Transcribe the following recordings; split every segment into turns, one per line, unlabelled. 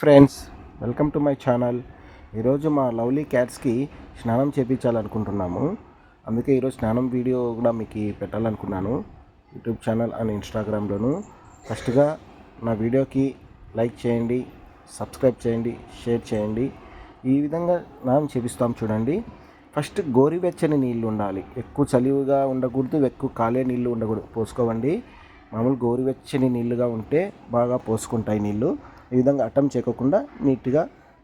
Friends, welcome to my channel. ఈరోజు మా lovely క్యాట్స్కి స్నానం చేయించాలనుకుంటున్నాము. అందుకే ఈరోజు స్నానం వీడియో కూడా మీకు పెట్టాలనుకున్నాను యూట్యూబ్ ఛానల్ అండ్ ఇన్స్టాగ్రామ్లోను. ఫస్ట్గా నా వీడియోకి లైక్ చేయండి, సబ్స్క్రైబ్ చేయండి, షేర్ చేయండి. ఈ విధంగా స్నానం చేపిస్తాం చూడండి. ఫస్ట్ గోరువెచ్చని నీళ్ళు ఉండాలి, ఎక్కువ చలిగా ఉండకూడదు, ఎక్కువ కాలే నీళ్ళు ఉండకూడదు. పోసుకోవండి, మామూలు గోరువెచ్చని నీళ్ళుగా ఉంటే బాగా పోసుకుంటాయి నీళ్ళు. ఈ విధంగా అట్టం చేయకుండా నీట్గా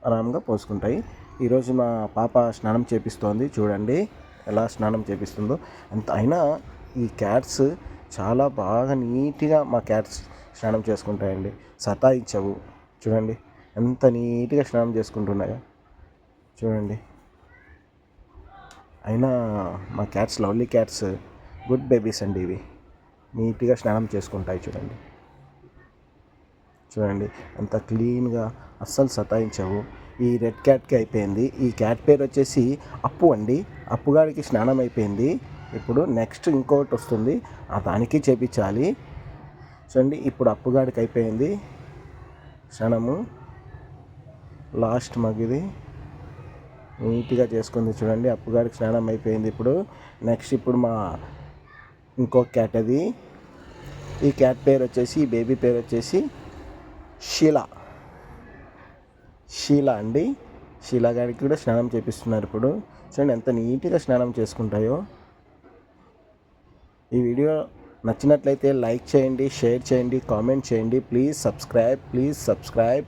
ఆరాంగా పోసుకుంటాయి. ఈరోజు మా పాప స్నానం చేపిస్తోంది, చూడండి ఎలా స్నానం చేపిస్తుందో. అంత అయినా ఈ క్యాట్స్ చాలా బాగా నీట్గా మా క్యాట్స్ స్నానం చేసుకుంటాయండి. సతాయించవు, చూడండి ఎంత నీట్గా స్నానం చేసుకుంటున్నాయో చూడండి. అయినా మా cats lovely cats, good babies అండి. ఇవి నీట్గా స్నానం చేసుకుంటాయి చూడండి. అంత క్లీన్గా, అస్సలు సతాయించవు. ఈ రెడ్ క్యాట్కి అయిపోయింది. ఈ క్యాట్ పేరు వచ్చేసి అప్పు అండి. అప్పుగాడికి స్నానం అయిపోయింది. ఇప్పుడు నెక్స్ట్ ఇంకోటి వస్తుంది, దానికి చేపించాలి చూడండి. ఇప్పుడు అప్పుగాడికి అయిపోయింది స్నానము, లాస్ట్ మగిది నీట్గా చేసుకుంది చూడండి. అప్పుగాడికి స్నానం అయిపోయింది. ఇప్పుడు నెక్స్ట్ ఇప్పుడు మా ఇంకో క్యాట్ అది. ఈ క్యాట్ పేరు వచ్చేసి, ఈ బేబీ పేరు వచ్చేసి షీలా అండి. షీలా గారికి కూడా స్నానం చేపిస్తున్నారు ఇప్పుడు. చూడండి ఎంత నీట్గా స్నానం చేసుకుంటాయో. ఈ వీడియో నచ్చినట్లయితే లైక్ చేయండి, షేర్ చేయండి, కామెంట్ చేయండి. Please subscribe.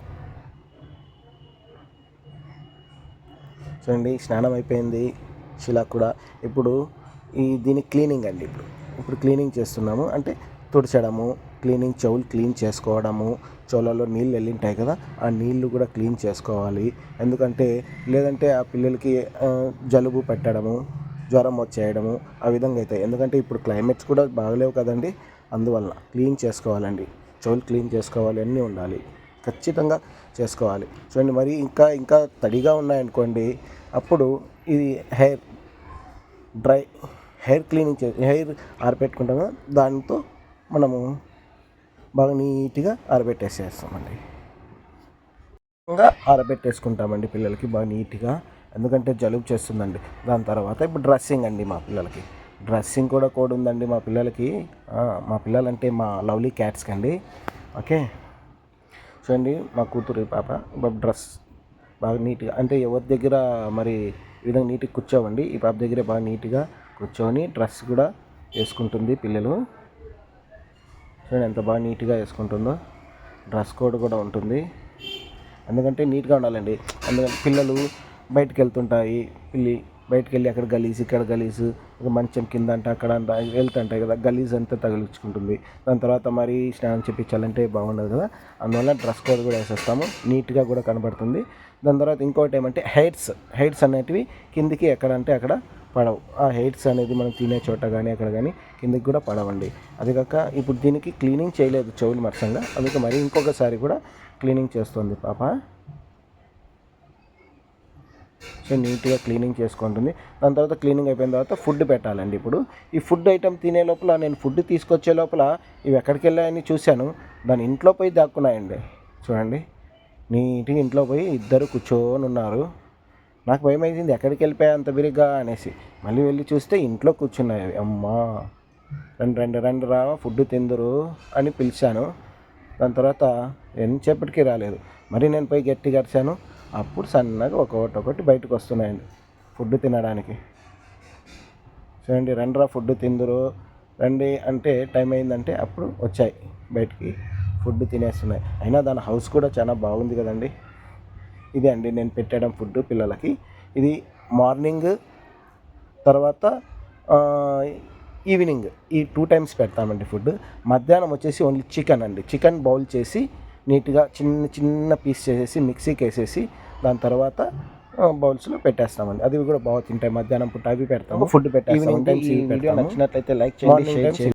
చూడండి స్నానం అయిపోయింది షీలా కూడా. ఇప్పుడు దీని క్లీనింగ్ అండి. ఇప్పుడు క్లీనింగ్ చేస్తున్నాము, అంటే తుడచడము, క్లీనింగ్, చెవులు క్లీన్ చేసుకోవడము. చెవులలో నీళ్ళు వెళ్ళింటాయి కదా, ఆ నీళ్లు కూడా క్లీన్ చేసుకోవాలి. ఎందుకంటే లేదంటే ఆ పిల్లలకి జలుబు పెట్టడము, జ్వరం వచ్చేయడము ఆ విధంగా అవుతాయి. ఎందుకంటే ఇప్పుడు క్లైమేట్స్ కూడా బాగలేవు కదండి, అందువల్ల క్లీన్ చేసుకోవాలండి. చెవులు క్లీన్ చేసుకోవాలి, అన్నీ ఉండాలి, ఖచ్చితంగా చేసుకోవాలి. చూడండి మరి ఇంకా తడిగా ఉన్నాయనుకోండి, అప్పుడు ఇది హెయిర్ క్లీనింగ్ హెయిర్ ఆరబెట్టుకుంటాం కదా, దాంతో మనము బాగా నీట్గా ఆరబెట్టేసేస్తామండి. ఇంకా ఆరబెట్టేసుకుంటామండి పిల్లలకి బాగా నీట్గా, ఎందుకంటే జలుబు చేస్తుందండి. దాని తర్వాత ఇప్పుడు డ్రెస్సింగ్ అండి. మా పిల్లలకి డ్రెస్సింగ్ కూడా కోడ్ ఉందండి మా పిల్లలకి. మా పిల్లలంటే మా లవ్లీ క్యాట్స్కి అండి. ఓకే చూడండి, మా కూతురు పాప డ్రెస్ బాగా నీట్గా, అంటే ఎవరి దగ్గర మరి ఈ విధంగా నీట్గా కూర్చోవండి. ఈ పాప దగ్గర బాగా నీట్గా కూర్చొని డ్రెస్ కూడా వేసుకుంటుంది పిల్లలు. చూడండి ఎంత బాగా నీట్గా వేసుకుంటుందో. డ్రెస్ కోడ్ కూడా ఉంటుంది, ఎందుకంటే నీట్గా ఉండాలండి. ఎందుకంటే పిల్లలు బయటకు వెళ్తుంటాయి, బయటకు వెళ్ళి అక్కడ గలీజ్, ఇక్కడ గలీజ్, మంచం కింద అంటే అక్కడ అంతా వెళ్తుంటాయి కదా, గలీజ్ అంతా తగిలించుకుంటుంది. దాని తర్వాత మరి స్నానం చేయించాలంటే బాగుండదు కదా, అందువల్ల డ్రెస్ కోడ్ కూడా వేసేస్తాము, నీట్గా కూడా కనబడుతుంది. దాని తర్వాత ఇంకోటి ఏమంటే హెయిర్స్ అనేటివి కిందికి ఎక్కడంటే అక్కడ పడవు. ఆ హెయిర్స్ అనేది మనం తినే చోట కానీ అక్కడ కానీ కిందికి కూడా పడవండి. అది కాక ఇప్పుడు దీనికి క్లీనింగ్ చేయలేదు చెవులు మరసంగా, అందుకే మరి ఇంకొకసారి కూడా క్లీనింగ్ చేస్తుంది పాప. సో నీట్గా క్లీనింగ్ చేసుకుంటుంది. దాని తర్వాత క్లీనింగ్ అయిపోయిన తర్వాత ఫుడ్ పెట్టాలండి. ఇప్పుడు ఈ ఫుడ్ ఐటెం తినే లోపల, నేను ఫుడ్ తీసుకొచ్చే లోపల ఇవి ఎక్కడికి వెళ్ళాయని చూశాను, దాని ఇంట్లో పోయి దాక్కున్నాయండి. చూడండి నీట్గా ఇంట్లో పోయి ఇద్దరు కూర్చొని ఉన్నారు. నాకు భయం అయింది, ఎక్కడికి వెళ్ళిపోయా అంత బిరిగ్గా అనేసి. మళ్ళీ వెళ్ళి చూస్తే ఇంట్లో కూర్చున్నాయి. అమ్మా రండి రా ఫుడ్ తిందురు అని పిలిచాను. దాని తర్వాత ఎంతసేపటికి రాలేదు. మరి నేను పోయి గట్టిగా అరిచాను. అప్పుడు సన్నగా ఒకటి బయటకు వస్తున్నాయండి ఫుడ్ తినడానికి. చూడండి రండి రా ఫుడ్ తిందురు, రండి అంటే టైం అయిందంటే అప్పుడు వచ్చాయి బయటికి, ఫుడ్ తినేస్తున్నాయి. అయినా దాని హౌస్ కూడా చాలా బాగుంది కదండి. ఇదే అండి నేను పెట్టడం ఫుడ్ పిల్లలకి. ఇది మార్నింగ్, తర్వాత ఈవినింగ్, ఈ 2 times పెడతామండి ఫుడ్. మధ్యాహ్నం వచ్చేసి ఓన్లీ చికెన్ అండి. చికెన్ బౌల్ చేసి నీట్గా చిన్న పీస్ చేసేసి మిక్సీకి వేసేసి దాని తర్వాత బౌల్స్లో పెట్టేస్తామండి. అది కూడా బాగా తింటాయి. మధ్యాహ్నం పూట అవి పెడతాము, ఫుడ్ పెట్టేస్తాము. ఈ వీడియో నచ్చినట్లయితే లైక్ చేయండి, షేర్ చేయండి.